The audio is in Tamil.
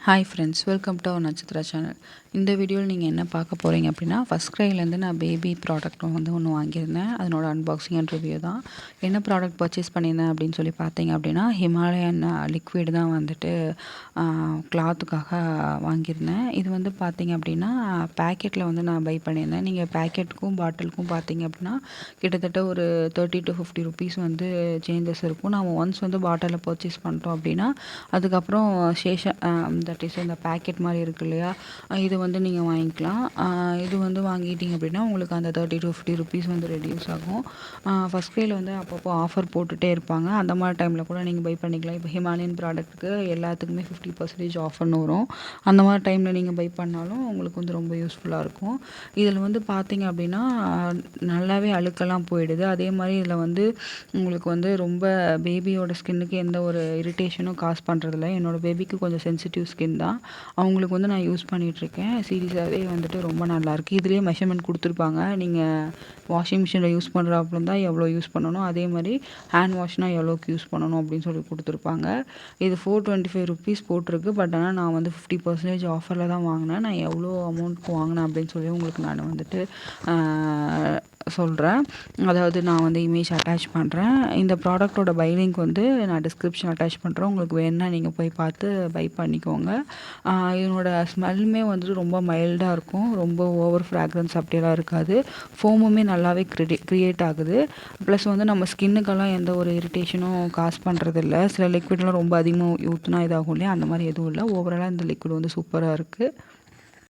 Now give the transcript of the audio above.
Hi friends, welcome to our Natchathira channel. இந்த வீடியோவில் நீங்கள் என்ன பார்க்க போகிறீங்க அப்படின்னா, ஃபஸ்ட் க்ரைலேருந்து நான் பேபி ப்ராடக்ட் ஒன்று வாங்கியிருந்தேன். அதனோட அன்பாக்சிங் அண்ட் ரிவ்யூ தான். என்ன ப்ராடக்ட் பர்ச்சேஸ் பண்ணியிருந்தேன் அப்படின்னு சொல்லி பார்த்தீங்க அப்படின்னா, ஹிமாலயன் லிக்விட் தான் வந்துட்டு கிளாத்துக்காக வாங்கியிருந்தேன். இது வந்து பார்த்தீங்க அப்படின்னா பேக்கெட்டில் வந்து நான் பை பண்ணியிருந்தேன். நீங்கள் பேக்கெட்டுக்கும் பாட்டிலுக்கும் பார்த்தீங்க அப்படின்னா கிட்டத்தட்ட ஒரு 30 to 50 ருபீஸ் வந்து சேஞ்சஸ் இருக்கும். நம்ம ஒன்ஸ் வந்து பாட்டிலில் பர்ச்சேஸ் பண்ணிட்டோம் அப்படின்னா அதுக்கப்புறம் தட் இஸ் இந்த பேக்கெட் மாதிரி இருக்கு இல்லையா, இது வந்து நீங்கள் வாங்கிக்கலாம். இது வந்து வாங்கிட்டீங்க அப்படின்னா உங்களுக்கு அந்த 30 to 50 ருபீஸ் வந்து ரெடியூஸ் ஆகும். ஃபஸ்ட் க்ரையில் வந்து அப்பப்போ ஆஃபர் போட்டுகிட்டே இருப்பாங்க. அந்த மாதிரி டைமில் கூட நீங்கள் பை பண்ணிக்கலாம். இப்போ ஹிமாலயன் ப்ராடக்ட்டுக்கு எல்லாத்துக்குமே 50% ஆஃபர்னு வரும். அந்த மாதிரி டைமில் நீங்கள் பை பண்ணாலும் உங்களுக்கு வந்து ரொம்ப யூஸ்ஃபுல்லாக இருக்கும். இதில் வந்து பார்த்தீங்க அப்படின்னா நல்லாவே அழுக்கெல்லாம் போயிடுது. அதே மாதிரி இதில் வந்து உங்களுக்கு வந்து ரொம்ப பேபியோட ஸ்கின்னுக்கு எந்த ஒரு இரிட்டேஷனும் காஸ் பண்ணுறதில்ல. என்னோடய பேபிக்கு கொஞ்சம் சென்சிட்டிவ் ஸ்கின் தான். அவங்களுக்கு வந்து நான் யூஸ் பண்ணிகிட்ருக்கேன். சீரியஸாகவே வந்துட்டு ரொம்ப நல்லாயிருக்கு. இதுலேயே மெஷர்மெண்ட் கொடுத்துருப்பாங்க. நீங்கள் வாஷிங் மிஷினில் யூஸ் பண்ணுறாப்புல இருந்தால் எவ்வளோ யூஸ் பண்ணணும், அதே மாதிரி ஹேண்ட் வாஷ்னால் எவ்வளோக்கு யூஸ் பண்ணணும் அப்படின்னு சொல்லி கொடுத்துருப்பாங்க. இது 425 ருபீஸ் போட்டிருக்கு. பட் ஆனால் நான் வந்து 50% ஆஃபரில் தான் வாங்கினேன். நான் எவ்வளோ அமௌண்ட்க்கு வாங்கினேன் அப்படின்னு சொல்லி உங்களுக்கு நான் வந்துட்டு சொல்கிறேன். அதாவது நான் வந்து இமேஜ் அட்டாச் பண்ணுறேன். இந்த ப்ராடக்ட்டோட பை லிங்க் வந்து நான் டிஸ்கிரிப்ஷன் அட்டாச் பண்ணுறேன். உங்களுக்கு வேணுன்னா நீங்கள் போய் பார்த்து பை பண்ணிக்கோங்க. இதனோட ஸ்மெல்லுமே வந்துட்டு ரொம்ப மைல்டாக இருக்கும். ரொம்ப ஓவர் ஃப்ராக்ரன்ஸ் அப்படியெல்லாம் இருக்காது. ஃபோமுமே நல்லாவே க்ரியேட் ஆகுது. ப்ளஸ் வந்து நம்ம ஸ்கின்னுக்கெல்லாம் எந்த ஒரு இரிட்டேஷனும் காஸ் பண்ணுறதில்ல. சில லிக்விட்லாம் ரொம்ப அதிகமாக ஊற்றினா இதாகும் இல்லையா, அந்த மாதிரி எதுவும் இல்லை. ஓவராலாக இந்த லிக்விட் வந்து சூப்பராக இருக்குது.